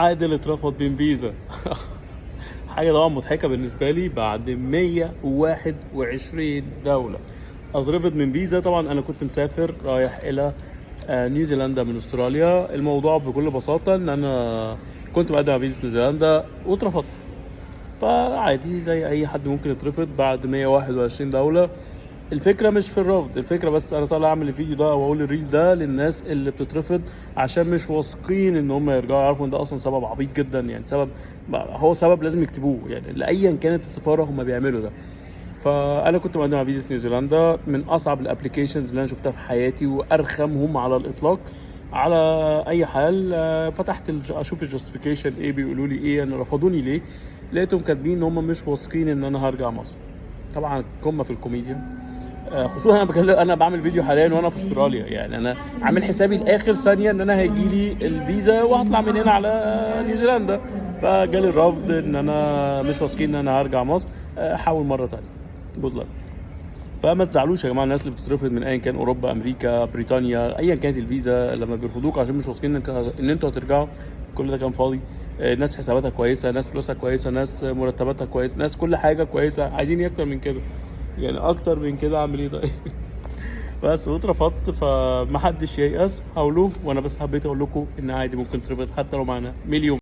عادل اترفض من فيزا. حاجة طبعا مضحكة بالنسبة لي، بعد 121 دولة اترفض من فيزا. طبعا أنا كنت مسافر رايح إلى نيوزيلندا من أستراليا. الموضوع بكل بساطة إن أنا كنت بقدم على فيزا نيوزيلندا واترفضت، فعادي زي أي حد ممكن يترفض بعد 121 دولة. الفكرة مش في الرفض، الفكرة بس انا طالع اعمل الفيديو ده او اقول الريل ده للناس اللي بتترفض عشان مش واثقين ان هم يرجعوا، يعرفوا ان ده اصلا سبب عبيط جدا. يعني سبب، هو سبب لازم يكتبوه، يعني لايا كانت السفارة هم بيعملوا ده. فانا كنت مقدم على فيزا نيوزيلندا، من اصعب الابلكيشنز اللي انا شفتها في حياتي وارخمهم على الاطلاق. على اي حال فتحت اشوف الجاستيفيكيشن ايه، بيقولوا لي ايه، انا رفضوني ليه. لقيتهم كاتبين ان هم مش واثقين ان انا هرجع مصر. طبعا قمه في الكوميديا. خصوصا انا انا بعمل فيديو حاليا وانا في استراليا، يعني انا عامل حسابي لاخر ثانيه ان انا هيجي لي الفيزا وهطلع من هنا على نيوزيلندا. فجالي الرفض ان انا مش واثقين ان انا هرجع مصر، حاول مره ثانيه. جود لك. فما تزعلوش يا جماعه الناس اللي بتترفض من ايا كان، اوروبا، امريكا، بريطانيا، ايا كانت الفيزا، لما بيرفضوك عشان مش واثقين ان انتوا هترجعوا، كل ده كان فاضي. ناس حساباتها كويسه، ناس فلوسها كويسه، ناس مرتباتها كويسه، ناس كل حاجه كويسه، عايزين ايه اكتر من كده؟ يعني اكتر من كده اعمل ايه طيب؟ بس واترفضت. فمحدش ييأس، حاولوا. وانا بس حبيت اقول لكم ان عادي ممكن ترفض حتى لو معانا مليون